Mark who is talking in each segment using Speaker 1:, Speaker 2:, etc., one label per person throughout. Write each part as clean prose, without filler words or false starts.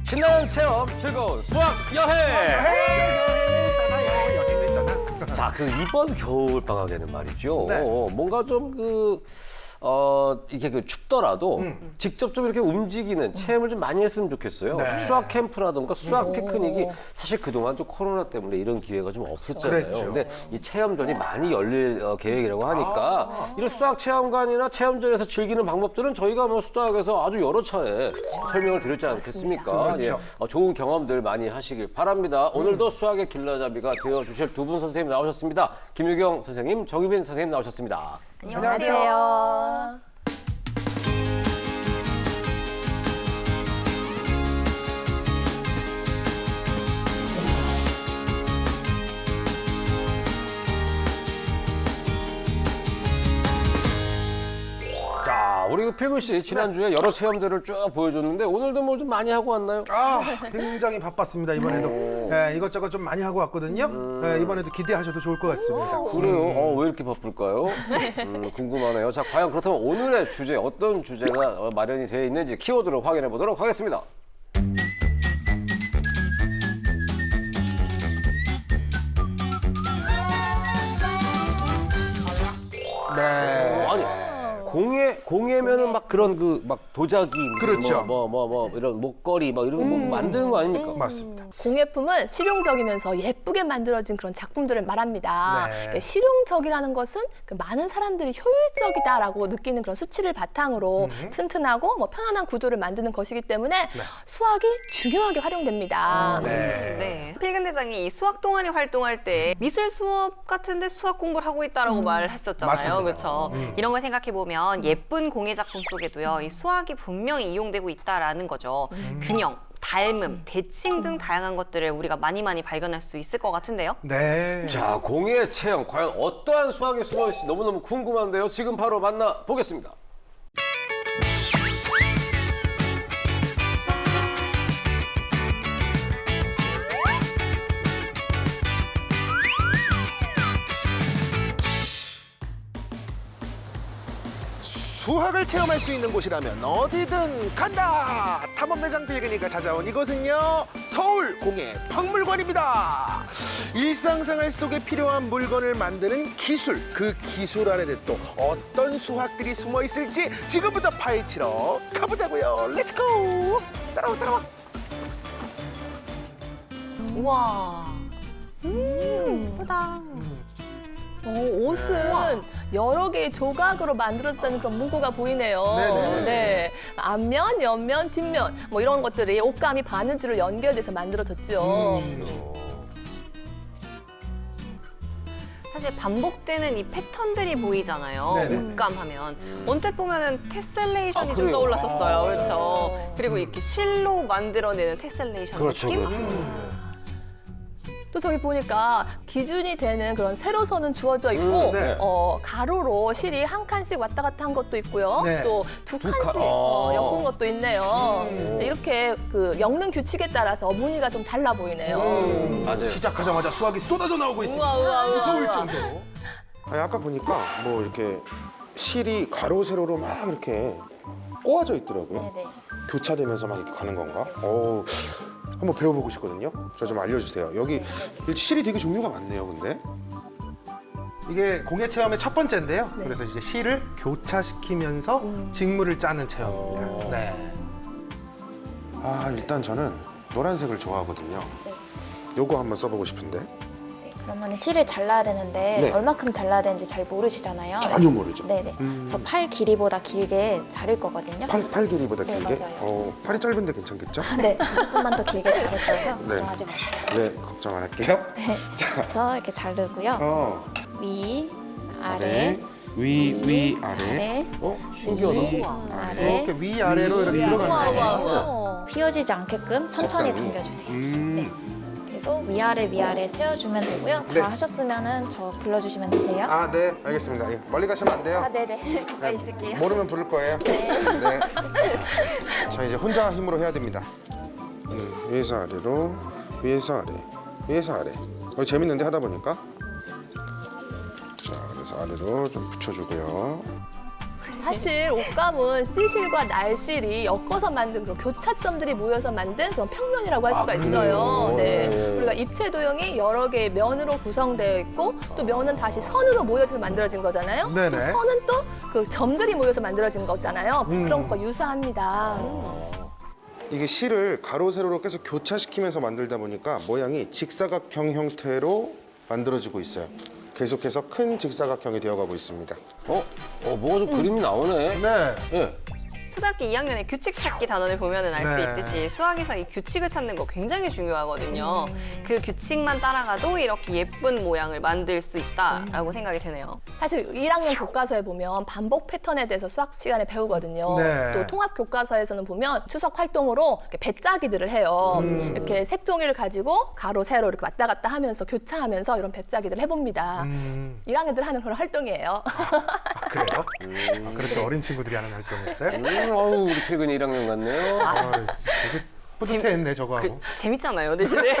Speaker 1: 신나는 체험, 즐거운 수학 여행! 자, 이번 겨울 방학에는 말이죠.
Speaker 2: 네.
Speaker 1: 뭔가 좀 이게 춥더라도 직접 좀 이렇게 움직이는 체험을 좀 많이 했으면 좋겠어요.
Speaker 2: 네.
Speaker 1: 수학 캠프라든가 수학 피크닉이 사실 그동안 좀 코로나 때문에 이런 기회가 좀 없었잖아요.
Speaker 2: 그랬죠.
Speaker 1: 근데 이 체험전이 많이 열릴 계획이라고 하니까 이런 수학 체험관이나 체험전에서 즐기는 방법들은 저희가 수다학에서 아주 여러 차례 설명을 드렸지 않겠습니까?
Speaker 2: 그렇죠.
Speaker 1: 좋은 경험들 많이 하시길 바랍니다. 오늘도 수학의 길라잡이가 되어주실 두 분 선생님 나오셨습니다. 김유경 선생님, 정유빈 선생님 나오셨습니다.
Speaker 3: 안녕하세요.
Speaker 1: 자, 우리 필구 씨 지난주에 여러 체험들을 쭉 보여줬는데 오늘도 뭘 좀 많이 하고 왔나요?
Speaker 2: 굉장히 바빴습니다, 이번에도. 네, 이것저것 좀 많이 하고 왔거든요. 네, 이번에도 기대하셔도 좋을 것 같습니다.
Speaker 1: 그래요? 왜 이렇게 바쁠까요? 궁금하네요. 자, 과연 그렇다면 오늘의 주제, 어떤 주제가 마련이 되어 있는지 키워드로 확인해 보도록 하겠습니다.
Speaker 2: 네.
Speaker 1: 아니, 공예면은 막 그런 막 도자기,
Speaker 2: 그렇죠.
Speaker 1: 이런 목걸이 막 이런 거 만드는 거 아닙니까?
Speaker 2: 맞습니다.
Speaker 3: 공예품은 실용적이면서 예쁘게 만들어진 그런 작품들을 말합니다.
Speaker 2: 네.
Speaker 3: 실용적이라는 것은 많은 사람들이 효율적이다라고 느끼는 그런 수치를 바탕으로 튼튼하고 편안한 구조를 만드는 것이기 때문에 수학이 중요하게 활용됩니다.
Speaker 4: 네. 필근 대장이 이 수학 동아리 활동할 때 미술 수업 같은데 수학 공부를 하고 있다라고 말을 했었잖아요.
Speaker 2: 맞습니다.
Speaker 4: 그렇죠. 이런 걸 생각해 보면 예쁜 공예 작품 속에도요, 이 수학이 분명히 이용되고 있다라는 거죠. 균형, 닮음, 대칭 등 다양한 것들을 우리가 많이 발견할 수 있을 것 같은데요.
Speaker 2: 네.
Speaker 1: 자, 공예 체험 과연 어떠한 수학이 숨어 있을지 너무너무 궁금한데요. 지금 바로 만나보겠습니다.
Speaker 5: 수학을 체험할 수 있는 곳이라면 어디든 간다! 탐험대장 필근이가 찾아온 이곳은요, 서울공예박물관입니다. 일상생활 속에 필요한 물건을 만드는 기술, 그 기술 안에는 또 어떤 수학들이 숨어 있을지 지금부터 파헤치러 가보자고요. 렛츠고! 따라와.
Speaker 4: 우와. 예쁘다.
Speaker 3: 옷은 여러 개의 조각으로 만들어졌다는 그런 문구가 보이네요.
Speaker 2: 네네.
Speaker 3: 네. 앞면, 옆면, 뒷면 이런 것들이 옷감이 바느질로 연결돼서 만들어졌죠.
Speaker 4: 사실 반복되는 이 패턴들이 보이잖아요.
Speaker 2: 네네.
Speaker 4: 옷감하면 언뜻 보면은 테셀레이션이 좀
Speaker 1: 그래요?
Speaker 4: 떠올랐었어요. 그렇죠. 그리고 이렇게 실로 만들어내는 테셀레이션
Speaker 1: 그렇죠,
Speaker 4: 느낌?
Speaker 1: 그렇죠.
Speaker 3: 또 저기 보니까 기준이 되는 그런 세로선은 주어져 있고
Speaker 2: 네.
Speaker 3: 가로로 실이 한 칸씩 왔다 갔다 한 것도 있고요.
Speaker 2: 네.
Speaker 3: 또 두 칸씩
Speaker 1: 칸.
Speaker 3: 엮은 것도 있네요. 네, 이렇게 엮는 규칙에 따라서 무늬가 좀 달라 보이네요.
Speaker 1: 맞아요.
Speaker 2: 시작하자마자 수학이 쏟아져 나오고 있습니다. 무서울 정도로.
Speaker 5: 아니, 아까 보니까 뭐 이렇게 실이 가로 세로로 막 이렇게 꼬아져 있더라고요.
Speaker 6: 네네.
Speaker 5: 교차되면서 막 이렇게 가는 건가? 한번 배워보고 싶거든요. 저 좀 알려주세요. 여기 실이 되게 종류가 많네요, 근데.
Speaker 2: 이게 공예 체험의 첫 번째인데요. 그래서 이제 실을 교차시키면서 직물을 짜는 체험입니다. 네.
Speaker 5: 일단 저는 노란색을 좋아하거든요. 요거 한번 써보고 싶은데.
Speaker 6: 네, 그러면 실을 잘라야 되는데
Speaker 5: 네.
Speaker 6: 얼마큼 잘라야 되는지 잘 모르시잖아요.
Speaker 5: 전혀 모르죠.
Speaker 6: 네네. 그래서 팔 길이보다 길게 자를 거거든요.
Speaker 5: 팔 길이보다
Speaker 6: 네,
Speaker 5: 길게?
Speaker 6: 맞아요.
Speaker 5: 팔이 짧은데 괜찮겠죠?
Speaker 6: 네, 조금만 더 길게 자를 거여서
Speaker 5: 네.
Speaker 6: 걱정하지 마세요.
Speaker 5: 네, 걱정 안 할게요. 자,
Speaker 6: 그래서 이렇게 자르고요. 위, 아래,
Speaker 5: 위, 아래.
Speaker 6: 아래,
Speaker 1: 신기하다.
Speaker 6: 위, 아래.
Speaker 2: 이렇게 위아래로 이렇게 들어가는 거예요.
Speaker 6: 휘어지지 않게끔 천천히
Speaker 5: 적당히.
Speaker 6: 당겨주세요.
Speaker 5: 네.
Speaker 6: 계속 위아래 채워주면 되고요.
Speaker 5: 네.
Speaker 6: 다 하셨으면은 저 불러주시면 되세요.
Speaker 5: 네, 알겠습니다. 예, 멀리 가시면 안 돼요.
Speaker 6: 네네. 가까이 있을게요.
Speaker 5: 모르면 부를 거예요. 네. 자, 이제 혼자 힘으로 해야 됩니다. 위에서 아래로, 위에서 아래, 위에서 아래. 재밌는데 하다 보니까. 자, 그래서 아래로 좀 붙여주고요.
Speaker 3: 사실 옷감은 씨실과 날실이 엮어서 만든 그런 교차점들이 모여서 만든 그런 평면이라고 할 수가 있어요. 네. 우리가 입체 도형이 여러 개의 면으로 구성되어 있고 또 면은 다시 선으로 모여서 만들어진 거잖아요.
Speaker 2: 네네.
Speaker 3: 또 선은 또 그 점들이 모여서 만들어진 거잖아요. 그런 것과 유사합니다.
Speaker 5: 이게 실을 가로 세로로 계속 교차시키면서 만들다 보니까 모양이 직사각형 형태로 만들어지고 있어요. 계속해서 큰 직사각형이 되어가고 있습니다.
Speaker 1: 뭐가 좀 그림이 나오네.
Speaker 2: 네.
Speaker 1: 예.
Speaker 4: 초등학교 2학년에 규칙 찾기 단원을 보면은 알 수
Speaker 2: 네.
Speaker 4: 있듯이 수학에서 이 규칙을 찾는 거 굉장히 중요하거든요. 그 규칙만 따라가도 이렇게 예쁜 모양을 만들 수 있다라고 생각이 드네요.
Speaker 3: 사실 1학년 교과서에 보면 반복 패턴에 대해서 수학 시간에 배우거든요.
Speaker 2: 네.
Speaker 3: 또 통합 교과서에서는 보면 추석 활동으로 이렇게 배짜기들을 해요. 이렇게 색종이를 가지고 가로 세로 이렇게 왔다 갔다 하면서 교차하면서 이런 배짜기들을 해봅니다. 1학년들 하는 그런 활동이에요.
Speaker 2: 그래요? 그렇게 어린 친구들이 하는 활동이었어요?
Speaker 1: 어우, 우리 필근이 1학년 같네요.
Speaker 2: 되게 뿌듯해했네 저거하고.
Speaker 4: 재밌잖아요, 대신에.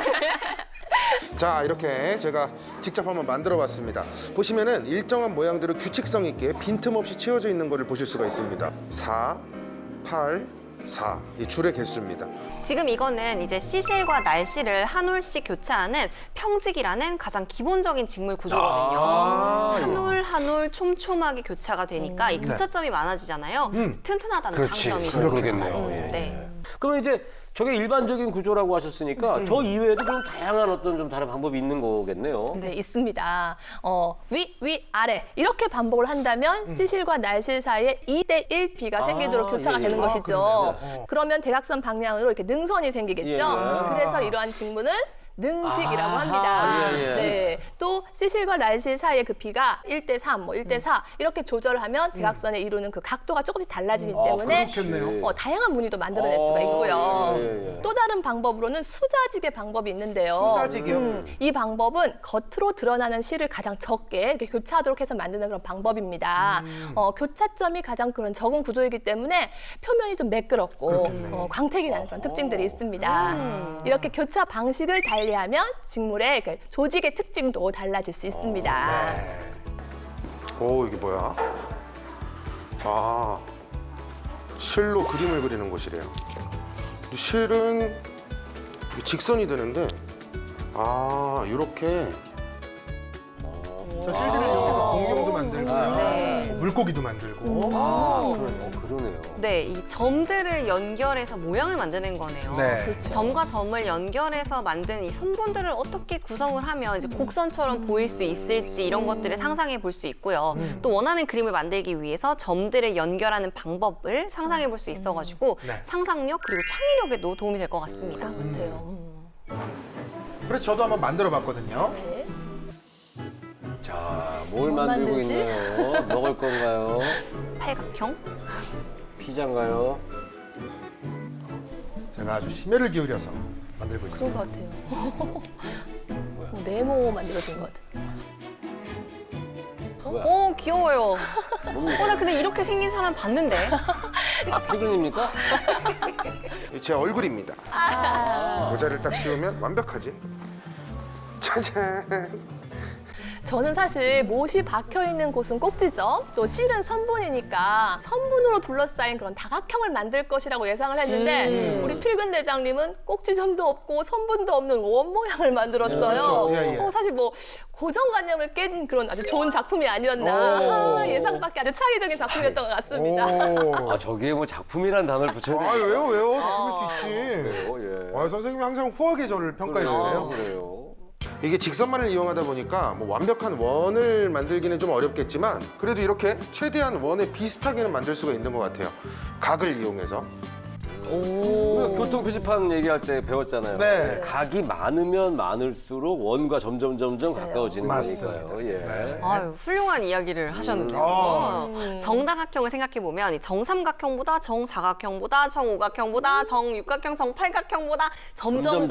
Speaker 5: 자, 이렇게 제가 직접 한번 만들어 봤습니다. 보시면은 일정한 모양대로 규칙성 있게 빈틈없이 채워져 있는 것을 보실 수가 있습니다. 4, 8, 4. 이 줄의 개수입니다.
Speaker 4: 지금 이거는 이제 씨실과 날씨를 한 올씩 교차하는 평직이라는 가장 기본적인 직물 구조거든요. 한 올 한 올 촘촘하게 교차가 되니까 이 교차점이 많아지잖아요. 튼튼하다는
Speaker 1: 그렇지.
Speaker 4: 장점이
Speaker 1: 그러겠네요.
Speaker 4: 있어요.
Speaker 1: 예.
Speaker 4: 네.
Speaker 1: 그러면 이제 저게 일반적인 구조라고 하셨으니까 저 이외에도 좀 다양한 어떤 좀 다른 방법이 있는 거겠네요.
Speaker 3: 네, 있습니다. 위, 아래 이렇게 반복을 한다면 씨실과 날실 사이에 2대1 비가 생기도록 교차가
Speaker 1: 예, 예.
Speaker 3: 되는 것이죠.
Speaker 2: 그러네요.
Speaker 3: 그러면 대각선 방향으로 이렇게 능선이 생기겠죠.
Speaker 1: 예.
Speaker 3: 그래서 이러한 직무는 능직이라고
Speaker 1: 아하,
Speaker 3: 합니다.
Speaker 1: 예, 예.
Speaker 3: 네. 또 씨실과 날실 사이의 그 비가 1대3, 뭐 1대4 이렇게 조절하면 대각선에 이루는 그 각도가 조금씩 달라지기 때문에
Speaker 2: 그렇겠네요.
Speaker 3: 다양한 무늬도 만들어낼 수가 있고요.
Speaker 1: 예, 예.
Speaker 3: 또 다른 방법으로는 수자지개 방법이 있는데요.
Speaker 2: 수자지개요?
Speaker 3: 이 방법은 겉으로 드러나는 실을 가장 적게 이렇게 교차하도록 해서 만드는 그런 방법입니다. 교차점이 가장 그런 적은 구조이기 때문에 표면이 좀 매끄럽고
Speaker 2: 그렇겠네.
Speaker 3: 광택이 나는 그런 특징들이 있습니다. 이렇게 교차 방식을 달리하면 직물의 그 조직의 특징도 달라질 수 있습니다.
Speaker 5: 오, 이게 뭐야? 아, 실로 그림을 그리는 곳이래요. 이 실은 직선이 되는데, 아, 이렇게.
Speaker 2: 저 실들을 이용해서 공룡도 만들고요.
Speaker 4: 네.
Speaker 2: 물고기도 만들고.
Speaker 1: 그러네요.
Speaker 4: 네, 이 점들을 연결해서 모양을 만드는 거네요.
Speaker 2: 네.
Speaker 3: 그렇죠.
Speaker 4: 점과 점을 연결해서 만든 이 선분들을 어떻게 구성을 하면 이제 곡선처럼 보일 수 있을지 이런 것들을 상상해 볼 수 있고요. 또 원하는 그림을 만들기 위해서 점들을 연결하는 방법을 상상해 볼 수 있어가지고
Speaker 2: 네.
Speaker 4: 상상력 그리고 창의력에도 도움이 될 것 같습니다.
Speaker 3: 같아요.
Speaker 2: 그래서 저도 한번 만들어 봤거든요.
Speaker 3: 네.
Speaker 1: 자, 뭘
Speaker 3: 뭐
Speaker 1: 만들고
Speaker 3: 만들지?
Speaker 1: 있나요? 먹을 건가요?
Speaker 4: 팔각형?
Speaker 1: 피자인가요?
Speaker 2: 제가 아주 심혈을 기울여서 만들고
Speaker 3: 그런
Speaker 2: 있습니다.
Speaker 3: 것 같아요. 네모 만들어진 것 같아요.
Speaker 1: 뭐야?
Speaker 4: 오, 귀여워요.
Speaker 1: 뭡니까?
Speaker 4: 나 근데 이렇게 생긴 사람 봤는데.
Speaker 1: 필근입니까?
Speaker 5: 제 얼굴입니다. 모자를 딱 씌우면 완벽하지. 짜잔.
Speaker 3: 저는 사실 못이 박혀 있는 곳은 꼭지점, 또 실은 선분이니까 선분으로 둘러싸인 그런 다각형을 만들 것이라고 예상을 했는데 우리 필근 대장님은 꼭지점도 없고 선분도 없는 원 모양을 만들었어요.
Speaker 2: 그렇죠. 예, 예.
Speaker 3: 사실 뭐 고정관념을 깬 그런 아주 좋은 작품이 아니었나.
Speaker 2: 오.
Speaker 3: 예상 밖의 아주 창의적인 작품이었던 것 같습니다.
Speaker 2: 오.
Speaker 1: 아, 저기에 뭐 작품이란 단어를 붙여야
Speaker 2: 아,
Speaker 1: 돼요.
Speaker 2: 왜요? 작품일 수 있지.
Speaker 1: 그래요? 예.
Speaker 2: 아, 선생님이 항상 후하게 저를 평가해 주세요.
Speaker 1: 그래요.
Speaker 5: 이게 직선만을 이용하다 보니까 뭐 완벽한 원을 만들기는 좀 어렵겠지만 그래도 이렇게 최대한 원에 비슷하게는 만들 수가 있는 것 같아요. 각을 이용해서.
Speaker 1: 우리가 교통 표지판 얘기할 때 배웠잖아요.
Speaker 2: 네.
Speaker 1: 각이 많으면 많을수록 원과 점점 가까워지는
Speaker 2: 맞습니다.
Speaker 1: 거니까요. 예.
Speaker 2: 네.
Speaker 4: 아유, 훌륭한 이야기를 하셨는데요. 정다각형을 생각해 보면 이 정삼각형보다 정사각형보다 정오각형보다 정육각형, 정팔각형보다 점점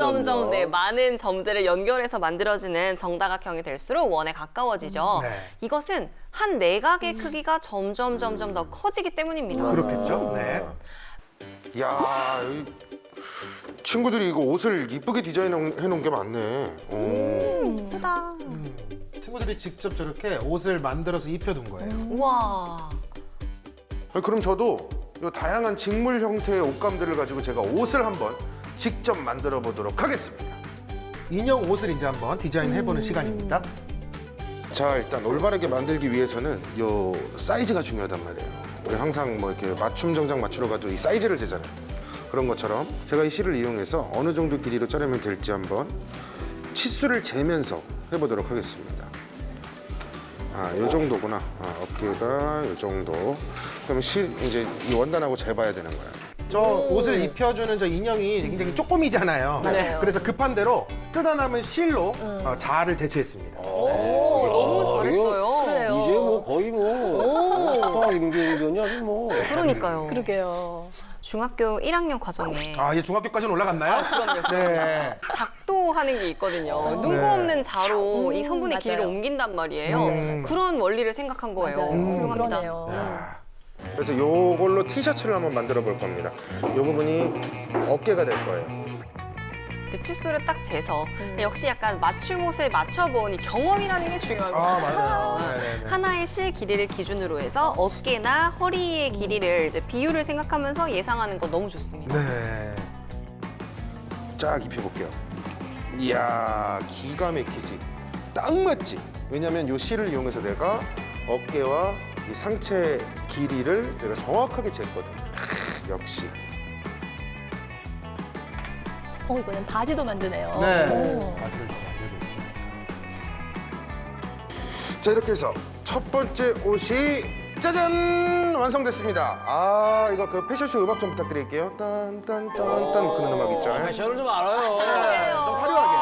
Speaker 4: 네, 많은 점들을 연결해서 만들어지는 정다각형이 될수록 원에 가까워지죠.
Speaker 2: 네.
Speaker 4: 이것은 한 내각의 크기가 점점 더 커지기 때문입니다.
Speaker 2: 그렇겠죠? 네.
Speaker 5: 야, 여기 친구들이 이거 옷을 이쁘게 디자인해 놓은 게 많네. 오.
Speaker 4: 예쁘다.
Speaker 2: 친구들이 직접 저렇게 옷을 만들어서 입혀둔 거예요.
Speaker 4: 우와.
Speaker 5: 그럼 저도 이 다양한 직물 형태의 옷감들을 가지고 제가 옷을 한번 직접 만들어 보도록 하겠습니다.
Speaker 2: 인형 옷을 이제 한번 디자인해보는 시간입니다.
Speaker 5: 자, 일단 올바르게 만들기 위해서는 요 사이즈가 중요하단 말이에요. 우리 항상 뭐 이렇게 맞춤 정장 맞추러 가도 이 사이즈를 재잖아요. 그런 것처럼 제가 이 실을 이용해서 어느 정도 길이로 자르면 될지 한번 치수를 재면서 해보도록 하겠습니다. 요 정도구나. 어깨가 요 정도. 그럼 실 이제 이 원단하고 재봐야 되는 거야.
Speaker 2: 저 옷을 입혀주는 저 인형이 굉장히 쪼꼬미잖아요.
Speaker 3: 맞아요.
Speaker 2: 그래서 급한 대로 쓰다 남은 실로 자아를 대체했습니다.
Speaker 4: 오, 너무 잘했어요.
Speaker 3: 그래요.
Speaker 1: 이제 뭐 거의 뭐 수학 임기응변이 아주 뭐.
Speaker 4: 그러니까요.
Speaker 3: 그러게요.
Speaker 4: 중학교 1학년 과정에
Speaker 2: 이제 중학교까지는 올라갔나요?
Speaker 4: 그럼요.
Speaker 2: 네.
Speaker 4: 작도하는 게 있거든요. 눈곱
Speaker 2: 네.
Speaker 4: 없는 자로 이 성분의
Speaker 3: 맞아요.
Speaker 4: 길이를 옮긴단 말이에요. 그런 원리를 생각한 거예요.
Speaker 3: 맞아요.
Speaker 4: 훌륭합니다.
Speaker 3: 그러네요.
Speaker 5: 그래서 요걸로 티셔츠를 한번 만들어 볼 겁니다. 요 부분이 어깨가 될 거예요.
Speaker 4: 그 치수를 딱 재서 역시 약간 맞춤 옷에 맞춰본 이 경험이라는 게 중요합니다.
Speaker 2: 맞아요. 네네네.
Speaker 4: 하나의 실 길이를 기준으로 해서 어깨나 허리의 길이를 이제 비율을 생각하면서 예상하는 거 너무 좋습니다.
Speaker 2: 네.
Speaker 5: 쫙 입혀볼게요. 이야, 기가 막히지. 딱 맞지? 왜냐면 요 실을 이용해서 내가 어깨와 이 상체 길이를 내가 정확하게 쟀거든. 역시.
Speaker 3: 이번엔 바지도 만드네요.
Speaker 2: 네.
Speaker 3: 오.
Speaker 2: 바지를 만들고 있습니다.
Speaker 5: 자, 이렇게 해서 첫 번째 옷이 짜잔! 완성됐습니다. 이거 그 패션쇼 음악 좀 부탁드릴게요. 딴딴딴딴 그런 음악 있잖아요.
Speaker 1: 패션을 좀 알아요.
Speaker 2: 좀 화려하게.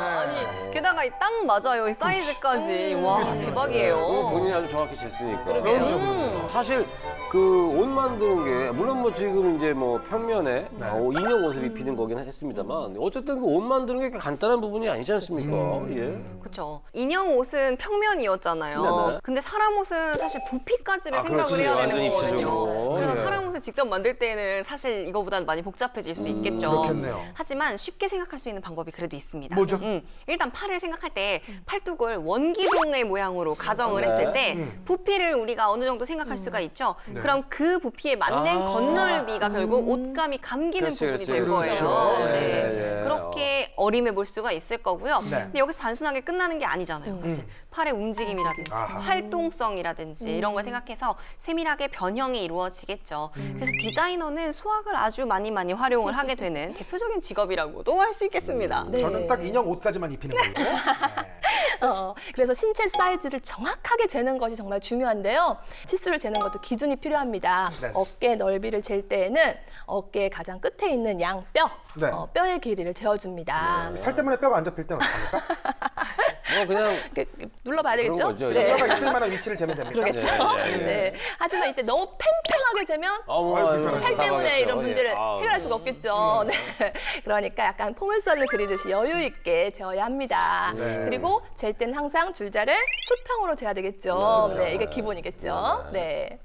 Speaker 4: 아니 게다가 이 딱 맞아요. 이 사이즈까지. 와
Speaker 1: 그거
Speaker 4: 대박이에요.
Speaker 1: 본인이 아주 정확히 쟀으니까.
Speaker 3: 그러게요.
Speaker 1: 사실 그 옷 만드는 게 물론 뭐 지금 이제 뭐 평면에 인형 옷을 입히는 거긴 했습니다만 어쨌든 그 옷 만드는 게 그렇게 간단한 부분이 아니지 않습니까? 예.
Speaker 4: 그렇죠. 인형 옷은 평면이었잖아요.
Speaker 1: 네네.
Speaker 4: 근데 사람 옷은 사실 부피까지를 생각을
Speaker 1: 그렇지.
Speaker 4: 해야 되는
Speaker 1: 완전
Speaker 4: 거거든요.
Speaker 1: 입체적으로.
Speaker 4: 그래서
Speaker 5: 네.
Speaker 4: 사람 옷을 직접 만들 때는 사실 이거보다는 많이 복잡해질 수 있겠죠.
Speaker 2: 그렇겠네요.
Speaker 4: 하지만 쉽게 생각할 수 있는 방법이 그래도 있습니다.
Speaker 2: 뭐죠?
Speaker 4: 일단 팔을 생각할 때 팔뚝을 원기둥의 모양으로 가정을
Speaker 1: 네.
Speaker 4: 했을 때 부피를 우리가 어느 정도 생각할 수가 있죠. 그럼 그 부피에 맞는 겉넓이가 결국 옷감이 감기는
Speaker 1: 그렇지,
Speaker 4: 부분이
Speaker 1: 그렇지,
Speaker 4: 될
Speaker 1: 그렇죠.
Speaker 4: 거예요.
Speaker 1: 네,
Speaker 4: 네.
Speaker 1: 네.
Speaker 4: 그렇게 어림해 볼 수가 있을 거고요.
Speaker 2: 네.
Speaker 4: 근데 여기서 단순하게 끝나는 게 아니잖아요. 사실 팔의 움직임이라든지
Speaker 2: 아하.
Speaker 4: 활동성이라든지 이런 걸 생각해서 세밀하게 변형이 이루어지겠죠. 그래서 디자이너는 수학을 아주 많이 활용을 하게 되는 대표적인 직업이라고도 할 수 있겠습니다.
Speaker 3: 네.
Speaker 2: 저는 딱 인형 옷까지만 입히는 거고요.
Speaker 3: 그래서 신체 사이즈를 정확하게 재는 것이 정말 중요한데요. 치수를 재는 것도 기준이 필요합니다.
Speaker 2: 네.
Speaker 3: 어깨 넓이를 잴 때에는 어깨 가장 끝에 있는 양뼈,
Speaker 2: 네.
Speaker 3: 뼈의 길이를 재어줍니다.
Speaker 2: 살 때문에 뼈가 안 잡힐 때는 어떡합니까?
Speaker 1: 뭐 그냥
Speaker 3: 이렇게 눌러봐야 되겠죠?
Speaker 1: 그런 거죠.
Speaker 3: 네.
Speaker 2: 뼈가 있을 만한 위치를 재면 됩니다.
Speaker 3: 그러겠죠.
Speaker 1: 네, 네, 네.
Speaker 3: 네. 하지만 이때 너무 팽팽하게 재면 살 때문에 이런 문제를 해결할 수가 없겠죠. 네. 그러니까 약간 포물선을 그리듯이 여유 있게 재어야 합니다.
Speaker 2: 네.
Speaker 3: 그리고 잴 땐 항상 줄자를 수평으로 재야 되겠죠. 네, 이게 기본이겠죠. 네.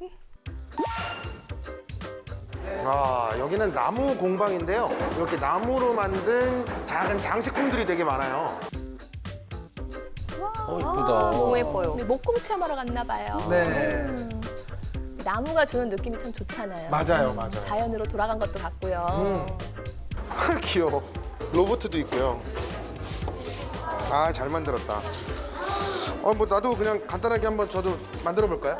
Speaker 5: 여기는 나무 공방인데요. 이렇게 나무로 만든 작은 장식품들이 되게 많아요.
Speaker 1: 이쁘다.
Speaker 4: 너무 예뻐요.
Speaker 3: 우리 목공 체험하러 갔나 봐요.
Speaker 2: 네.
Speaker 3: 나무가 주는 느낌이 참 좋잖아요.
Speaker 2: 맞아요.
Speaker 3: 자연으로 돌아간 것도 같고요.
Speaker 5: 귀여워. 로봇도 있고요. 잘 만들었다. 뭐 나도 그냥 간단하게 한번 저도 만들어 볼까요?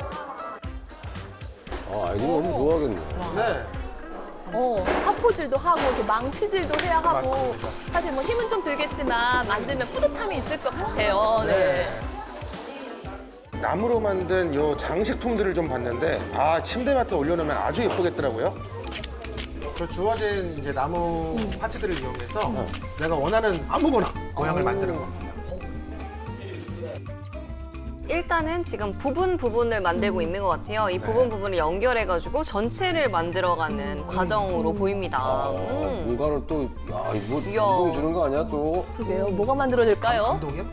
Speaker 1: 아이들 너무 좋아하겠네.
Speaker 2: 네.
Speaker 3: 사포질도 하고 이렇게 망치질도 해야 하고
Speaker 2: 맞습니다.
Speaker 3: 사실 뭐 힘은 좀 들겠지만 만들면 뿌듯함이 있을 것 같아요. 네.
Speaker 5: 나무로 만든 요 장식품들을 좀 봤는데 침대 맡에 올려놓으면 아주 예쁘겠더라고요.
Speaker 2: 그 주어진 이제 나무 파츠들을 이용해서 내가 원하는 아무거나 모양을 만드는 겁니다.
Speaker 4: 일단은 지금 부분을 만들고 있는 것 같아요. 이 부분을 연결해가지고 전체를 만들어가는 과정으로 보입니다.
Speaker 1: 뭔가를 또, 이거
Speaker 4: 이야.
Speaker 1: 이거 주는 거 아니야 또?
Speaker 3: 그러게요. 뭐가 만들어질까요?
Speaker 2: 감동이요?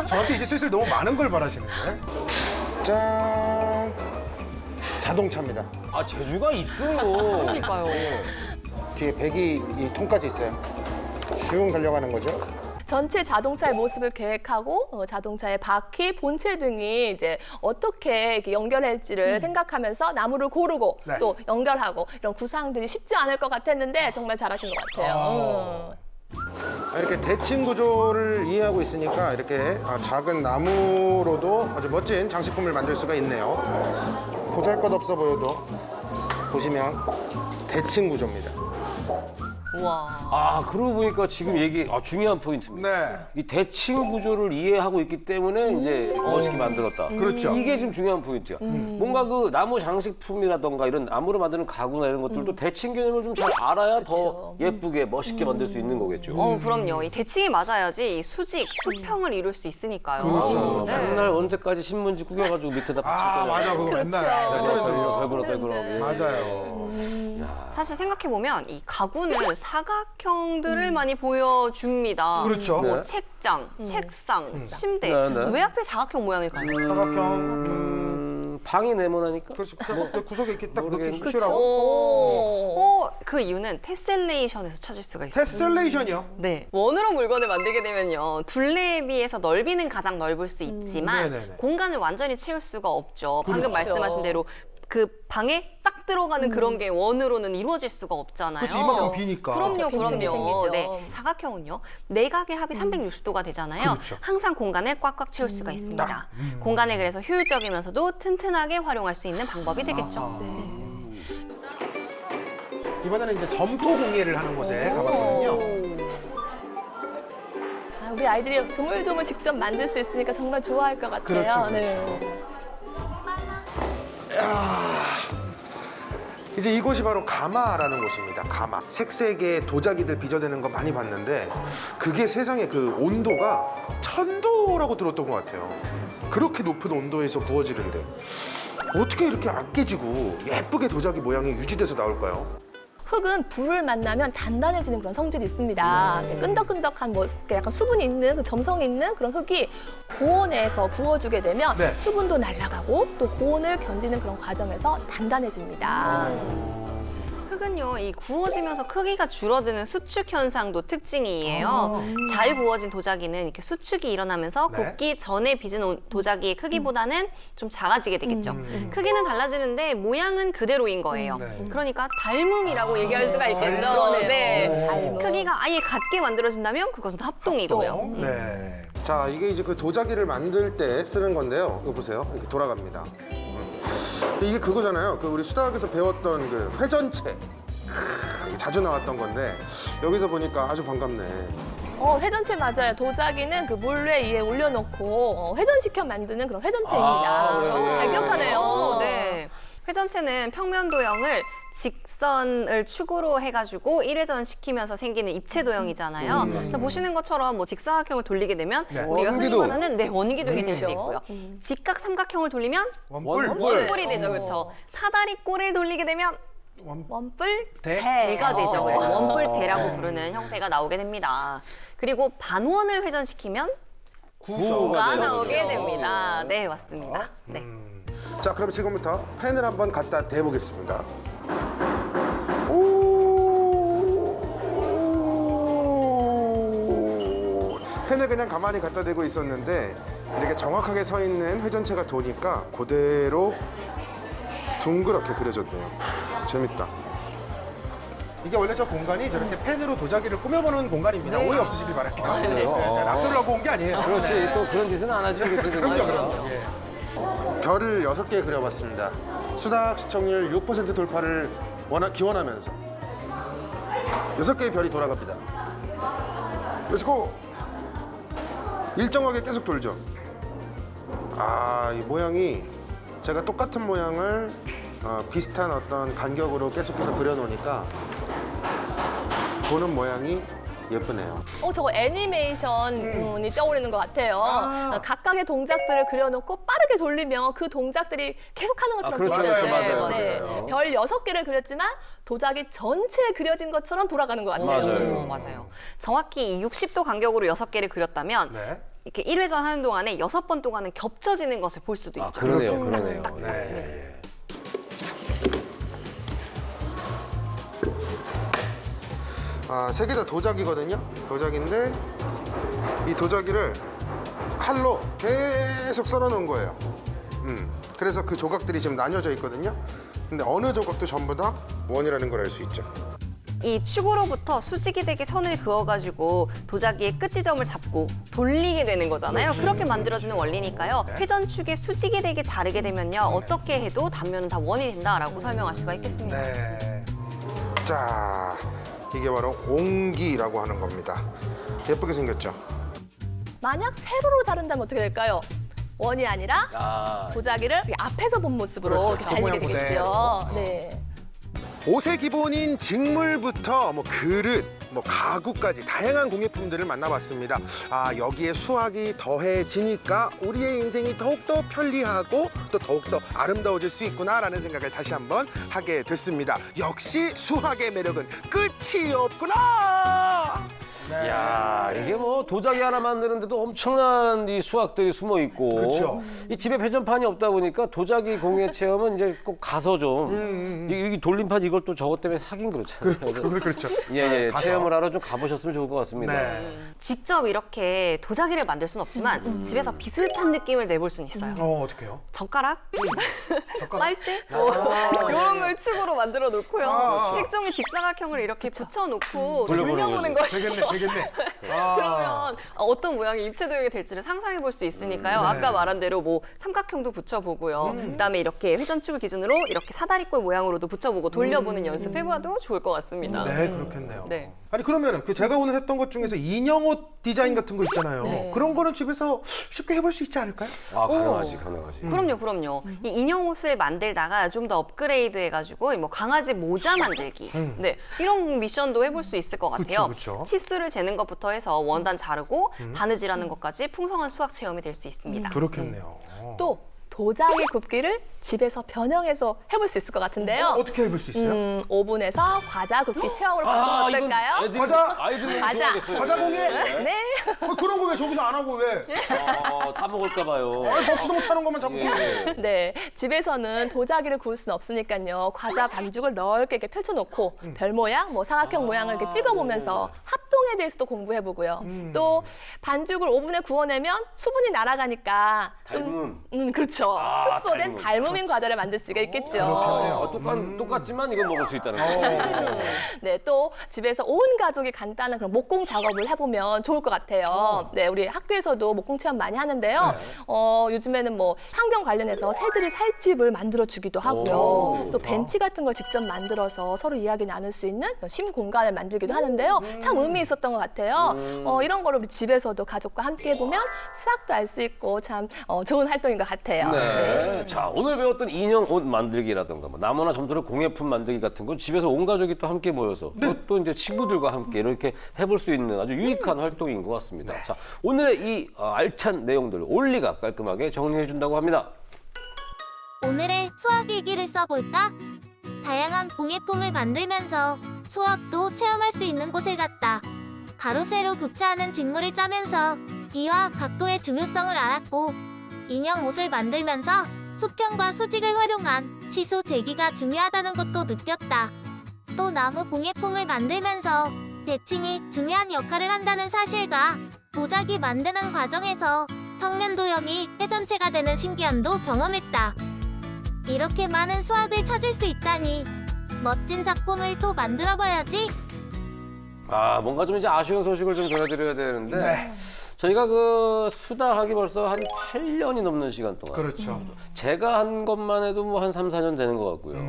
Speaker 2: 저한테 이제 슬슬 너무 많은 걸 바라시는데.
Speaker 5: 짠! 자동차입니다.
Speaker 1: 재주가 있어요.
Speaker 4: 그러니까요.
Speaker 5: 뒤에 배기 이 통까지 있어요. 슝 달려가는 거죠.
Speaker 3: 전체 자동차의 모습을 계획하고 자동차의 바퀴, 본체 등이 이제 어떻게 이렇게 연결할지를 생각하면서 나무를 고르고
Speaker 2: 네.
Speaker 3: 또 연결하고 이런 구상들이 쉽지 않을 것 같았는데 정말 잘하신 것 같아요.
Speaker 2: 이렇게 대칭 구조를 이해하고 있으니까 이렇게 작은 나무로도 아주 멋진 장식품을 만들 수가 있네요. 보잘것없어 보여도 보시면 대칭 구조입니다.
Speaker 4: 우와.
Speaker 1: 아, 그러고 보니까 지금 중요한 포인트입니다.
Speaker 2: 네.
Speaker 1: 이 대칭 구조를 이해하고 있기 때문에 이제 멋있게 만들었다.
Speaker 2: 그렇죠.
Speaker 1: 이게 지금 중요한 포인트야. 뭔가 그 나무 장식품이라던가 이런 나무로 만드는 가구나 이런 것들도 대칭 개념을 좀 잘 알아야 더 예쁘게 멋있게 만들 수 있는 거겠죠.
Speaker 4: 그럼요. 이 대칭이 맞아야지 이 수직, 수평을 이룰 수 있으니까요.
Speaker 2: 그렇죠.
Speaker 4: 네.
Speaker 1: 맨날 언제까지 신문지 꾸겨가지고 밑에다 붙일 거냐.
Speaker 2: 맞아, 그거 맨날.
Speaker 1: 덜그럭.
Speaker 2: 맞아요.
Speaker 4: 사실 생각해보면 이 가구는 사각형들을 많이 보여줍니다.
Speaker 2: 그렇죠.
Speaker 4: 뭐
Speaker 1: 네.
Speaker 4: 책장, 책상, 침대.
Speaker 1: 네, 네.
Speaker 4: 왜 하필 사각형 모양일까요?
Speaker 2: 사각형.
Speaker 1: 방이 네모나니까?
Speaker 2: 그렇죠. 구석에 이렇게 딱
Speaker 1: 모르겠네.
Speaker 2: 넣기
Speaker 1: 그쵸.
Speaker 2: 쉬우라고.
Speaker 4: 그 이유는 테셀레이션에서 찾을 수가 있어요.
Speaker 2: 테슬레이션이요?
Speaker 4: 네. 원으로 물건을 만들게 되면요. 둘레에 비해서 넓이는 가장 넓을 수 있지만
Speaker 2: 네네네.
Speaker 4: 공간을 완전히 채울 수가 없죠. 방금
Speaker 3: 그렇죠.
Speaker 4: 말씀하신 대로 그 방에 딱 들어가는 그런 게 원으로는 이루어질 수가 없잖아요.
Speaker 2: 그렇지, 이만큼 비니까.
Speaker 4: 그럼요,
Speaker 3: 그렇죠. 빈틈이
Speaker 4: 그럼요.
Speaker 3: 생기죠.
Speaker 4: 네. 사각형은요. 내각의 합이 360도가 되잖아요.
Speaker 2: 그렇죠.
Speaker 4: 항상 공간을 꽉꽉 채울 수가 있습니다. 공간을 그래서 효율적이면서도 튼튼하게 활용할 수 있는 방법이 되겠죠.
Speaker 2: 이번에는 이제 점토 공예를 하는 곳에 가봤거든요.
Speaker 3: 우리 아이들이 조물조물 직접 만들 수 있으니까 정말 좋아할 것 같아요.
Speaker 2: 그렇죠,
Speaker 3: 네.
Speaker 2: 이제 이곳이 바로 가마라는 곳입니다. 가마. 색색의 도자기들 빚어대는 거 많이 봤는데 그게 세상에 그 온도가 1000도라고 들었던 것 같아요. 그렇게 높은 온도에서 구워지는데 어떻게 이렇게 안 깨지고 예쁘게 도자기 모양이 유지돼서 나올까요?
Speaker 3: 흙은 불을 만나면 단단해지는 그런 성질이 있습니다. 끈덕끈덕한 뭐 약간 수분이 있는 그 점성이 있는 그런 흙이 고온에서 구워주게 되면
Speaker 2: 네.
Speaker 3: 수분도 날아가고 또 고온을 견디는 그런 과정에서 단단해집니다.
Speaker 4: 흙은요, 이 구워지면서 크기가 줄어드는 수축 현상도 특징이에요. 잘 구워진 도자기는 이렇게 수축이 일어나면서
Speaker 2: 네.
Speaker 4: 굽기 전에 빚은 도자기의 크기보다는 좀 작아지게 되겠죠. 크기는 달라지는데 모양은 그대로인 거예요.
Speaker 2: 네.
Speaker 4: 그러니까 닮음이라고 얘기할 수가 있겠죠.
Speaker 3: 그러네요.
Speaker 4: 네.
Speaker 3: 닮음.
Speaker 4: 크기가 아예 같게 만들어진다면 그것은 합동이고요.
Speaker 2: 네. 자, 이게 이제 그 도자기를 만들 때 쓰는 건데요. 이거 보세요. 이렇게 돌아갑니다. 근데 이게 그거잖아요. 그 우리 수다학에서 배웠던 그 회전체. 자주 나왔던 건데 여기서 보니까 아주 반갑네.
Speaker 3: 회전체 맞아요. 도자기는 그 몰래 위에 올려놓고 회전시켜 만드는 그런 회전체입니다.
Speaker 1: 네.
Speaker 3: 잘 기억하네요.
Speaker 4: 네. 회전체는 평면 도형을 직선을 축으로 해가지고 일회전 시키면서 생기는 입체 도형이잖아요. 그래서 보시는 것처럼 뭐 직사각형을 돌리게 되면
Speaker 1: 네.
Speaker 4: 우리가 흔히
Speaker 1: 원기둥.
Speaker 4: 말하는 원기둥이 될 수
Speaker 3: 그렇죠.
Speaker 4: 있고요. 직각 삼각형을 돌리면
Speaker 2: 원뿔.
Speaker 4: 원뿔이 되죠, 그렇죠. 사다리 꼴을 돌리게 되면
Speaker 3: 원뿔
Speaker 4: 대가 되죠, 그렇죠.
Speaker 2: 네.
Speaker 4: 원뿔대라고 부르는 형태가 나오게 됩니다. 그리고 반원을 회전시키면 구가 나오게 됩니다. 네, 맞습니다. 네.
Speaker 2: 자, 그럼 지금부터 펜을 한번 갖다 대보겠습니다. 펜을 그냥 가만히 갖다 대고 있었는데 이렇게 정확하게 서 있는 회전체가 도니까 그대로 둥그렇게 그려졌대요. 재밌다. 이게 원래 저 공간이 저렇게 펜으로 도자기를 꾸며보는 공간입니다. 오해 없으시길 바랄게요. 네, 납득을 하고 온 게 아니에요.
Speaker 1: 그렇지. 또 그런 짓은 안 하지.
Speaker 2: 그럼요. 별을 6개 그려봤습니다. 수학 시청률 6% 돌파를 기원하면서 6개의 별이 돌아갑니다. 그리고 일정하게 계속 돌죠. 이 모양이 제가 똑같은 모양을 비슷한 어떤 간격으로 계속해서 그려놓으니까 보는 모양이 예쁘네요.
Speaker 3: 저거 애니메이션이 떠오르는 것 같아요. 각각의 동작들을 그려놓고 빠르게 돌리면 그 동작들이 계속하는 것처럼
Speaker 1: 그렇죠,
Speaker 3: 보이는데
Speaker 1: 그렇죠. 맞아요,
Speaker 3: 네.
Speaker 1: 맞아요.
Speaker 3: 별 6개를 그렸지만 도자기 전체에 그려진 것처럼 돌아가는 것 같아요.
Speaker 1: 맞아요.
Speaker 4: 맞아요. 정확히 이 60도 간격으로 6개를 그렸다면
Speaker 2: 네.
Speaker 4: 이렇게 1회전 하는 동안에 6번 동안은 겹쳐지는 것을 볼 수도 있죠.
Speaker 1: 그러네요. 그러네요.
Speaker 2: 네. 세 개 다 도자기거든요. 도자기인데 이 도자기를 칼로 계속 썰어 놓은 거예요. 그래서 그 조각들이 지금 나뉘어져 있거든요. 근데 어느 조각도 전부 다 원이라는 걸 알 수 있죠.
Speaker 4: 이 축으로부터 수직이 되게 선을 그어가지고 도자기의 끝 지점을 잡고 돌리게 되는 거잖아요. 그렇게 만들어지는 원리니까요. 회전축에 수직이 되게 자르게 되면요. 어떻게 해도 단면은 다 원이 된다라고 설명할 수가 있겠습니다.
Speaker 5: 네.
Speaker 2: 자, 이게 바로 옹기라고 하는 겁니다. 예쁘게 생겼죠?
Speaker 3: 만약 세로로 다룬다면 어떻게 될까요? 원이 아니라
Speaker 1: 아,
Speaker 3: 도자기를 이렇게 앞에서 본 모습으로
Speaker 5: 그렇죠.
Speaker 3: 이렇게 달리게
Speaker 5: 모양
Speaker 3: 되겠죠. 네.
Speaker 5: 옷의 기본인 직물부터 뭐 그릇, 뭐 가구까지 다양한 공예품들을 만나봤습니다. 아, 여기에 수학이 더해지니까 우리의 인생이 더욱더 편리하고 또 더욱더 아름다워질 수 있구나라는 생각을 다시 한번 하게 됐습니다. 역시 수학의 매력은 끝이 없구나.
Speaker 1: 야, 이게 뭐 도자기 하나 만드는데도 엄청난 이 수학들이 숨어 있고,
Speaker 5: 그쵸.
Speaker 1: 이 집에 배전판이 없다 보니까 도자기 공예 체험은 이제 꼭 가서 좀 이 돌림판 이걸 또 저것 때문에 사긴 그렇잖아요.
Speaker 5: 그렇죠.
Speaker 1: 예,
Speaker 5: 가서.
Speaker 1: 체험을 하러 좀 가보셨으면 좋을 것 같습니다.
Speaker 5: 네.
Speaker 4: 직접 이렇게 도자기를 만들 수는 없지만 집에서 비슷한 느낌을 내볼 수는 있어요.
Speaker 5: 어떡해요?
Speaker 4: 젓가락?
Speaker 5: 젓가락?
Speaker 4: 빨대? 이런 걸 축으로 만들어 놓고요.
Speaker 5: 아.
Speaker 4: 색종이 직사각형을 이렇게 붙여놓고
Speaker 1: 돌려보는
Speaker 4: 돌려보는
Speaker 1: 거지.
Speaker 4: 거예요.
Speaker 5: 되겠네.
Speaker 4: 그러면 어떤 모양이 입체도형이 될지를 상상해 볼 수 있으니까요. 아까 말한 대로 뭐 삼각형도 붙여보고요. 그다음에 이렇게 회전축을 기준으로 이렇게 사다리꼴 모양으로도 붙여보고 돌려보는 연습해봐도 좋을 것 같습니다.
Speaker 5: 네, 그렇겠네요.
Speaker 4: 네.
Speaker 5: 아니 그러면 그 제가 오늘 했던 것 중에서 인형옷 디자인 같은 거 있잖아요.
Speaker 3: 네.
Speaker 5: 그런 거는 집에서 쉽게 해볼 수 있지 않을까요?
Speaker 1: 아, 가능하지.
Speaker 4: 그럼요. 이 인형 옷을 만들다가 좀 더 업그레이드 해가지고 뭐 강아지 모자 만들기. 네. 이런 미션도 해볼 수 있을 것 같아요.
Speaker 5: 그쵸.
Speaker 4: 치수를 재는 것부터 해서 원단 자르고 바느질하는 것까지 풍성한 수학 체험이 될 수 있습니다.
Speaker 5: 그렇겠네요.
Speaker 3: 또 도자기 굽기를 집에서 변형해서 해볼 수 있을 것 같은데요.
Speaker 5: 어떻게 해볼 수 있어요?
Speaker 3: 오븐에서 과자 굽기 체험을 받으면 어떨까요?
Speaker 1: 아이들이
Speaker 3: 과자.
Speaker 1: 좋아하겠어요.
Speaker 5: 과자 공예?
Speaker 3: 네.
Speaker 5: 그런 거 왜 저기서 안 하고 왜?
Speaker 1: 다 먹을까 봐요.
Speaker 5: 아니 먹지도 못하는 것만 자꾸
Speaker 1: 예.
Speaker 3: 네, 집에서는 도자기를 구울 수는 없으니까요. 과자 반죽을 넓게 이렇게 펼쳐놓고 별 모양, 뭐 사각형 모양을 이렇게 찍어보면서 합동에 대해서도 공부해보고요. 또 반죽을 오븐에 구워내면 수분이 날아가니까 좀, 그렇죠. 축소된 닮음인 과자를 만들 수가 있겠죠.
Speaker 5: 그렇겠네요.
Speaker 1: 똑같지만 이건 먹을 수 있다는 거.
Speaker 3: 네, 또 집에서 온 가족이 간단한 그런 목공 작업을 해보면 좋을 것 같아요. 네, 우리 학교에서도 목공 체험 많이 하는데요. 요즘에는 뭐 환경 관련해서 새들이 살 집을 만들어 주기도 하고요. 또 벤치 같은 걸 직접 만들어서 서로 이야기 나눌 수 있는 쉼 공간을 만들기도 하는데요. 참 의미 있었던 것 같아요. 이런 거를 우리 집에서도 가족과 함께 해보면 수학도 알 수 있고 참 좋은 활동인 것 같아요.
Speaker 1: 네. 자, 오늘 배웠던 인형 옷 만들기라든가 뭐 나무나 점토로 공예품 만들기 같은 건 집에서 온 가족이 또 함께 모여서 또 이제 친구들과 함께 이렇게 해볼 수 있는 아주 유익한 활동인 것 같습니다. 자, 오늘의 이 알찬 내용들 올리가 깔끔하게 정리해 준다고 합니다.
Speaker 7: 오늘의 수학 일기를 써볼까? 다양한 공예품을 만들면서 수학도 체험할 수 있는 곳에 갔다. 가로 세로 교차하는 직물을 짜면서 비와 각도의 중요성을 알았고, 인형 옷을 만들면서 수평과 수직을 활용한 치수 재기가 중요하다는 것도 느꼈다. 또 나무 공예품을 만들면서 대칭이 중요한 역할을 한다는 사실과 도자기 만드는 과정에서 평면 도형이 회전체가 되는 신기함도 경험했다. 이렇게 많은 수학을 찾을 수 있다니 멋진 작품을 또 만들어봐야지.
Speaker 1: 아, 뭔가 좀 이제 아쉬운 소식을 좀 전해드려야 되는데 저희가 그 수다하기 벌써 한 8년이 넘는 시간 동안
Speaker 5: 그렇죠.
Speaker 1: 제가 한 것만 해도 뭐 한 3, 4년 되는 것 같고요.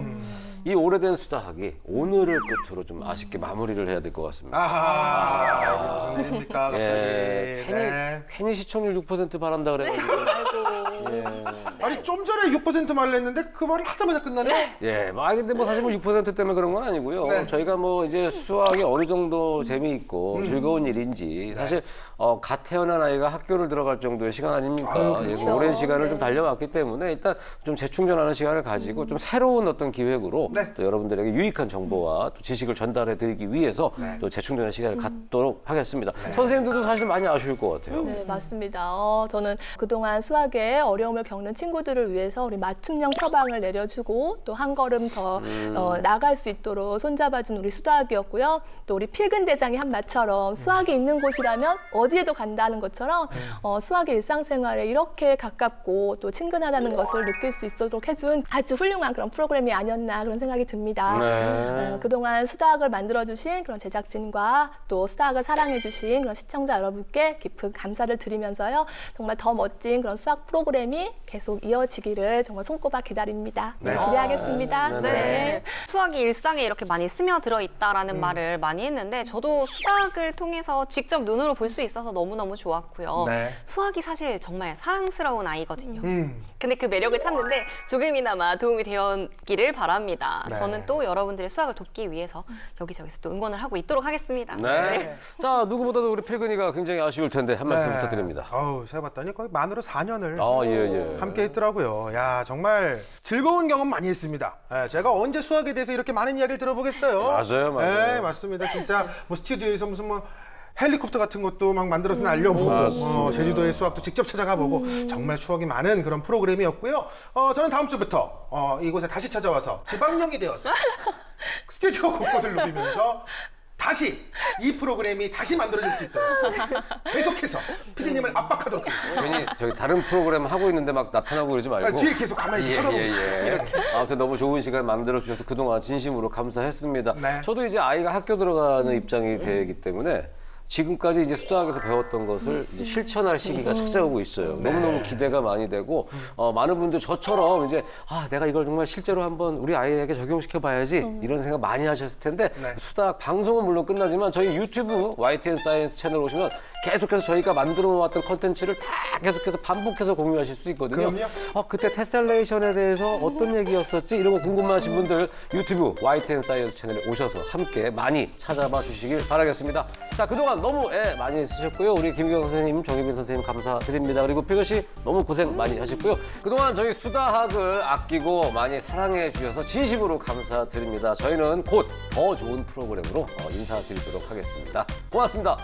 Speaker 1: 이 오래된 수다하기 오늘을 끝으로 좀 아쉽게 마무리를 해야 될 것 같습니다.
Speaker 5: 아하, 이게 무슨 일입니까 갑자기.
Speaker 1: 예,
Speaker 5: 네.
Speaker 1: 괜히 시청률 6% 바란다 그래가지고. 예.
Speaker 5: 아니 좀 전에 6% 말을 했는데 그 말을 하자마자 끝나네?
Speaker 1: 예, 근데 뭐 사실 뭐 6% 때문에 그런 건 아니고요.
Speaker 5: 네.
Speaker 1: 저희가 뭐 이제 수학이 어느 정도 재미있고 즐거운 일인지 사실 갓 태어난 아이가 학교를 들어갈 정도의 시간 아닙니까?
Speaker 5: 아유,
Speaker 1: 예,
Speaker 3: 그렇죠.
Speaker 1: 오랜 시간을
Speaker 3: 네.
Speaker 1: 좀 달려왔기 때문에 일단 좀 재충전하는 시간을 가지고 좀 새로운 어떤 기획으로
Speaker 5: 네.
Speaker 1: 또 여러분들에게 유익한 정보와 또 지식을 전달해 드리기 위해서 또 재충전의 시간을 갖도록 하겠습니다. 선생님들도 사실 많이 아쉬울 것 같아요.
Speaker 3: 네, 맞습니다. 저는 그동안 수학에 어려움을 겪는 친구들을 위해서 우리 맞춤형 처방을 내려주고 또 한 걸음 더 나갈 수 있도록 손잡아준 우리 수다학이었고요. 또 우리 필근 대장이 한 말처럼 수학이 있는 곳이라면 어디에도 간다는 것처럼 수학의 일상생활에 이렇게 가깝고 또 친근하다는 것을 느낄 수 있도록 해준 아주 훌륭한 그런 프로그램이 아니었나 그런 생각이 듭니다.
Speaker 1: 네.
Speaker 3: 그동안 수다학을 만들어주신 그런 제작진과 또 수다학을 사랑해주신 그런 시청자 여러분께 깊은 감사를 드리면서요. 정말 더 멋진 그런 수학 프로그램이 계속 이어지기를 정말 손꼽아 기다립니다.
Speaker 5: 네.
Speaker 3: 기대하겠습니다.
Speaker 1: 네.
Speaker 4: 수학이 일상에 이렇게 많이 스며들어 있다라는 말을 많이 했는데 저도 수학을 통해서 직접 눈으로 볼 수 있어서 너무너무 좋았고요.
Speaker 5: 네.
Speaker 4: 수학이 사실 정말 사랑스러운 아이거든요. 근데 그 매력을 찾는데 조금이나마 도움이 되었기를 바랍니다.
Speaker 5: 네.
Speaker 4: 저는 또 여러분들의 수학을 돕기 위해서 여기저기서 또 응원을 하고 있도록 하겠습니다.
Speaker 1: 네. 자, 누구보다도 우리 필근이가 굉장히 아쉬울 텐데 한 말씀 부탁드립니다.
Speaker 5: 어우, 세봤더니 거의 만으로 4년을
Speaker 1: 아, 예, 예.
Speaker 5: 함께 했더라고요. 야, 정말 즐거운 경험 많이 했습니다. 예, 제가 언제 수학에 대해서 이렇게 많은 이야기를 들어보겠어요?
Speaker 1: 맞아요, 맞아요.
Speaker 5: 예, 맞습니다. 진짜 뭐 스튜디오에서 무슨 뭐 헬리콥터 같은 것도 막 만들어서 날려보고
Speaker 1: 맞습니다.
Speaker 5: 제주도의 수학도 직접 찾아가 보고 정말 추억이 많은 그런 프로그램이었고요. 저는 다음 주부터 이곳에 다시 찾아와서 지방령이 되어서 스튜디오 곳곳을 누비면서 다시 이 프로그램이 다시 만들어질 수 있도록 계속해서 피디님을 압박하도록 하겠습니다.
Speaker 1: 괜히 저기 다른 프로그램 하고 있는데 막 나타나고 그러지 말고
Speaker 5: 뒤에 계속 가만히 쳐다보고 있어요.
Speaker 1: 아무튼 너무 좋은 시간 만들어 주셔서 그동안 진심으로 감사했습니다.
Speaker 5: 네.
Speaker 1: 저도 이제 아이가 학교 들어가는 입장이 되기 때문에 지금까지 이제 수다학에서 배웠던 것을 이제 실천할 시기가 찾아오고 있어요. 너무너무 기대가 많이 되고 많은 분들 저처럼 이제 내가 이걸 정말 실제로 한번 우리 아이에게 적용시켜 봐야지 이런 생각 많이 하셨을 텐데
Speaker 5: 네.
Speaker 1: 수다학 방송은 물론 끝나지만 저희 유튜브 YTN 사이언스 채널 오시면 계속해서 저희가 만들어 놓았던 컨텐츠를 다 계속해서 반복해서 공유하실 수 있거든요.
Speaker 5: 그럼요.
Speaker 1: 그때 테셀레이션에 대해서 어떤 얘기였었지? 이런 거 궁금하신 분들 유튜브 YTN 사이언스 채널에 오셔서 함께 많이 찾아봐 주시길 바라겠습니다. 자, 그동안 너무 애 많이 쓰셨고요. 우리 김기경 선생님, 정유빈 선생님 감사드립니다. 그리고 필근 씨 너무 고생 많이 하셨고요. 그동안 저희 수다학을 아끼고 많이 사랑해 주셔서 진심으로 감사드립니다. 저희는 곧 더 좋은 프로그램으로 인사드리도록 하겠습니다. 고맙습니다.